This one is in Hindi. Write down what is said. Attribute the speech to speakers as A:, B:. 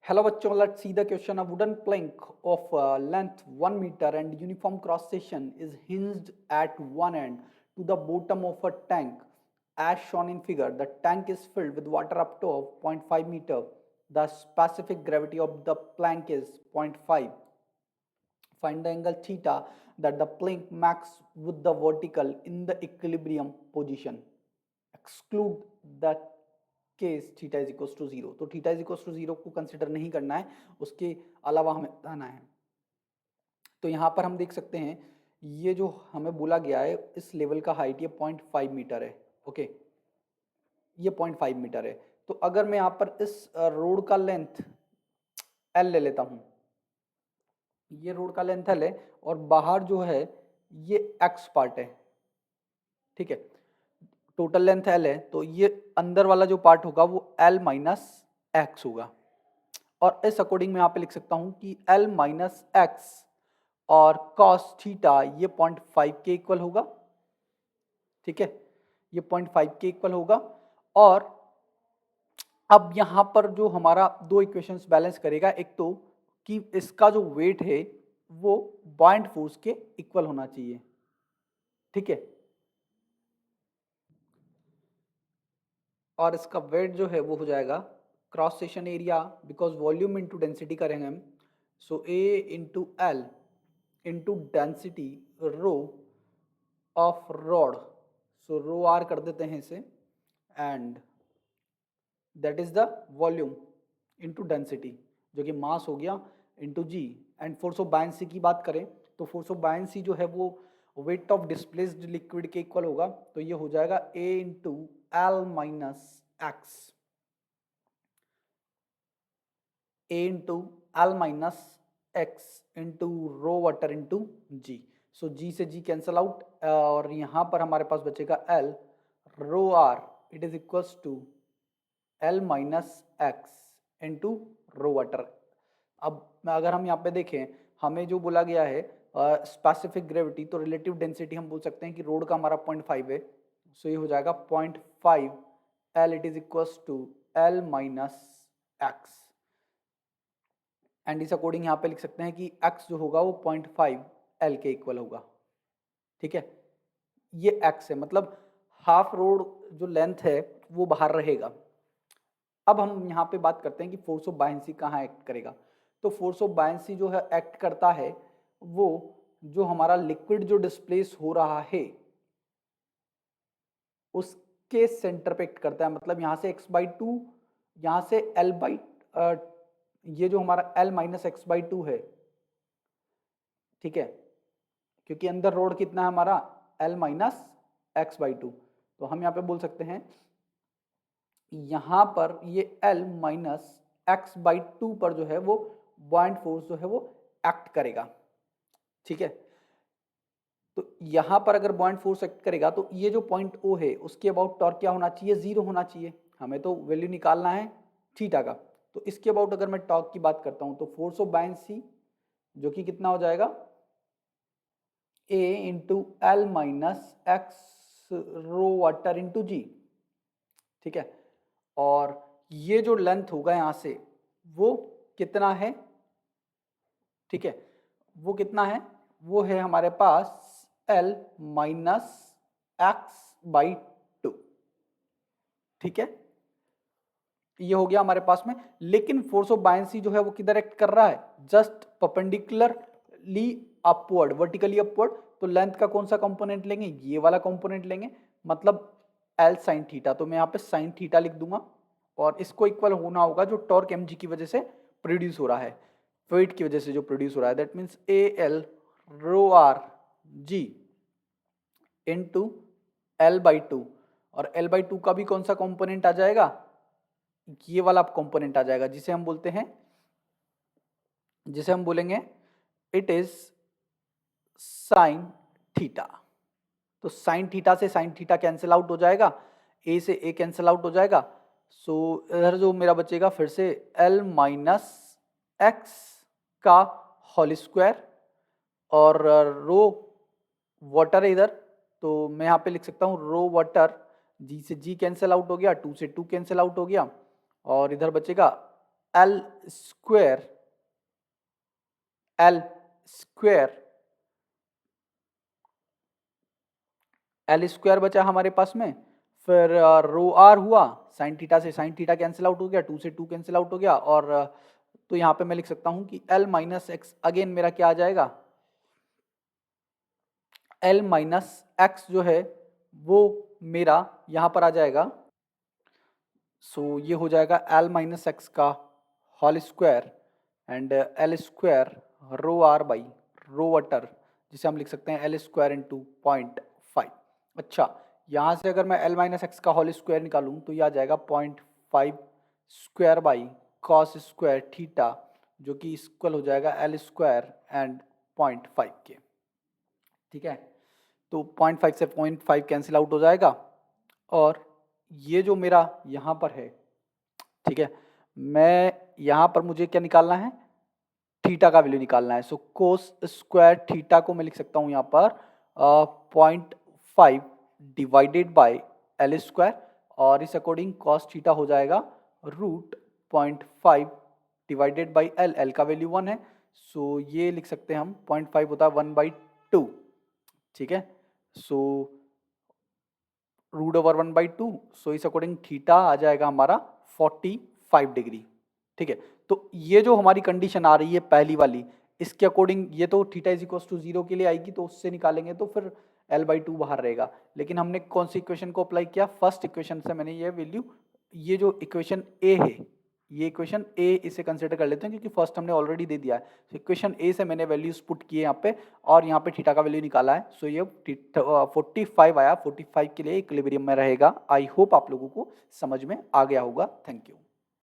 A: Hello bachcho, let's see the question. A wooden plank of length 1 meter and uniform cross section is hinged at one end to the bottom of a tank as shown in figure. The tank is filled with water up to 0.5 meter. The specific gravity of the plank is 0.5. Find the angle theta that the plank makes with the vertical in the equilibrium position. Exclude the case theta is equal to zero, तो theta is equal to zero को कंसिडर नहीं करना है, उसके अलावा हमें बताना है। तो यहाँ पर हम देख सकते हैं ये जो हमें बोला गया है इस लेवल का हाइट ये 0.5 मीटर है। ओके, ये 0.5 मीटर है। तो अगर मैं यहाँ पर इस रोड का लेंथ एल ले लेता हूँ, ये रोड का लेंथ एल है और बाहर जो है ये एक्स पार्ट है, ठीक है, टोटल लेंथ एल है, तो ये अंदर वाला जो पार्ट होगा वो एल माइनस एक्स होगा। और इस अकॉर्डिंग मैं यहाँ पे लिख सकता हूँ कि एल माइनस एक्स और कॉस थीटा ये 0.5 के इक्वल होगा, ठीक है, ये 0.5 के इक्वल होगा। और अब यहाँ पर जो हमारा दो इक्वेशंस बैलेंस करेगा, एक तो कि इसका जो वेट है वो बॉइंट फोर्स के इक्वल होना चाहिए, ठीक है, और इसका वेट जो है वो हो जाएगा cross section area, because volume into density करेंगे हम, so A into L into density rho of rod, so rho R कर देते हैं इसे, and that is the volume into density जो कि मास हो गया into G. And force of buoyancy की बात करें तो फोर्स ऑफ बायंसी जो है वो वेट ऑफ डिस्प्लेस्ड लिक्विड के इक्वल होगा, तो ये हो जाएगा A into L minus X, A into L minus X into rho water into G. So G से जी कैंसल आउट और यहाँ पर हमारे पास बचेगा L rho R, it is equals to L minus X into rho water. अब अगर हम यहाँ पे देखें हमें जो बोला गया है स्पेसिफिक ग्रेविटी, तो रिलेटिव डेंसिटी हम बोल सकते हैं कि रोड का हमारा 0.5 है, सो ये हो जाएगा 0.5 L, it is equals to L minus X, and इस अकॉर्डिंग यहाँ पे लिख सकते हैं कि x जो होगा वो 0.5 एल के इक्वल होगा, ठीक है, ये x है, मतलब हाफ रोड जो लेंथ है वो बाहर रहेगा। अब हम यहाँ पे बात करते हैं कि फोर्स ऑफ बायंसी कहाँ एक्ट करेगा। तो फोर्स ऑफ बायंसी जो है एक्ट करता है वो जो हमारा लिक्विड जो डिस्प्लेस हो रहा है उसके सेंटर पे एक्ट करता है, मतलब यहाँ से x/2, यहाँ से ये जो हमारा l माइनस x/2 है, ठीक है, क्योंकि अंदर रोड कितना है हमारा l माइनस x/2, तो हम यहाँ पे बोल सकते हैं यहाँ पर ये l माइनस x/2 पर जो है वो बॉइंट फोर्स जो है वो एक्ट करेगा, ठीक है। तो यहाँ पर अगर बॉइंट फोर्स एक्ट करेगा तो ये जो पॉइंट O है उसके अबाउट टॉर्क क्या होना चाहिए, जीरो होना चाहिए, हमें तो वैल्यू निकालना है थीटा का। तो इसके अबाउट अगर मैं टॉर्क की बात करता हूँ तो फोर्स ऑफ बायंसी जो कि कितना हो जाएगा A into L minus X rho water into G, ठीक है, और ये जो लेंथ होगा यहाँ से वो कितना है, ठीक है, वो कितना है, वो है हमारे पास L माइनस x/2, ठीक है, ये हो गया हमारे पास में। लेकिन फोर्स ऑफ बायंसी जो है वो किधर एक्ट कर रहा है, just perpendicularly upward, vertically upward, तो लेंथ का कौन सा कंपोनेंट लेंगे, ये वाला कंपोनेंट लेंगे, मतलब L साइन थीटा, तो मैं यहाँ पे साइन थीटा लिख दूंगा और इसको इक्वल होना होगा जो टॉर्क mg की वजह से प्रोड्यूस हो रहा है, वेट की वजह से जो प्रोड्यूस हो रहा है, that means AL rho R G into L/2, और L/2 का भी कौन सा कंपोनेंट आ जाएगा, ये वाला कंपोनेंट आ जाएगा जिसे हम बोलते हैं, जिसे हम बोलेंगे इट इज साइन थीटा। तो साइन थीटा से साइन थीटा कैंसिल आउट हो जाएगा, ए से ए कैंसिल आउट हो जाएगा, सो इधर जो मेरा बचेगा फिर से L माइनस एक्स का होल स्क्वायर, और रो वाटर है इधर, तो मैं यहाँ पे लिख सकता हूँ रो वाटर, जी से जी कैंसिल आउट हो गया, 2 से 2 कैंसिल आउट हो गया, और इधर बचेगा L square L square L square बचा हमारे पास में, फिर रो आर हुआ, साइन थीटा से साइन थीटा कैंसिल आउट हो गया, 2 से 2 कैंसिल आउट हो गया, और तो यहाँ पे मैं लिख सकता हूँ कि एल माइनस एक्स अगेन मेरा क्या आ जाएगा, एल माइनस एक्स जो है वो मेरा यहाँ पर आ जाएगा। सो ये हो जाएगा एल माइनस एक्स का whole square and L square rho R by rho water, जिसे हम लिख सकते हैं एल स्क्वायर इंटू 0.5। अच्छा, यहाँ से अगर मैं एल माइनस एक्स का होल स्क्वायर निकालूँ तो ये आ जाएगा 0.5 square by cos square theta, जो कि इक्वल हो जाएगा एल स्क्वायर एंड 0.5 के। ठीक है, तो 0.5 से 0.5 कैंसिल आउट हो जाएगा, और ये जो मेरा यहाँ पर है, ठीक है, मैं यहाँ पर मुझे क्या निकालना है, थीटा का वैल्यू निकालना है। सो कोस स्क्वायर थीटा को मैं लिख सकता हूँ यहाँ पर 0.5 डिवाइडेड बाय एल स्क्वायर, और इस अकॉर्डिंग कॉस थीटा हो जाएगा root 0.5 divided by L, L का वैल्यू 1 है, सो ये लिख सकते हैं हम 0.5 होता है 1/2। ठीक है, सो रूट ओवर 1/2, सो इस अकॉर्डिंग थीटा आ जाएगा हमारा 45 डिग्री। ठीक है, तो ये जो हमारी कंडीशन आ रही है पहली वाली, इसके अकॉर्डिंग ये तो थीटा इज इक्वल टू 0 के लिए आएगी, तो उससे निकालेंगे तो फिर L/2 बाहर रहेगा। लेकिन हमने कौन सी इक्वेशन को अप्लाई किया, फर्स्ट इक्वेशन से मैंने ये वैल्यू, ये जो इक्वेशन ए है, ये इक्वेशन ए इसे कंसिडर कर लेते हैं क्योंकि फर्स्ट हमने ऑलरेडी दे दिया है। तो इक्वेशन ए से मैंने वैल्यूज पुट किए यहाँ पे, और यहाँ पे थीटा का वैल्यू निकाला है। सो ये 45 आया, 45 के लिए इक्विलिब्रियम में रहेगा। आई होप आप लोगों को समझ में आ गया होगा। Thank you.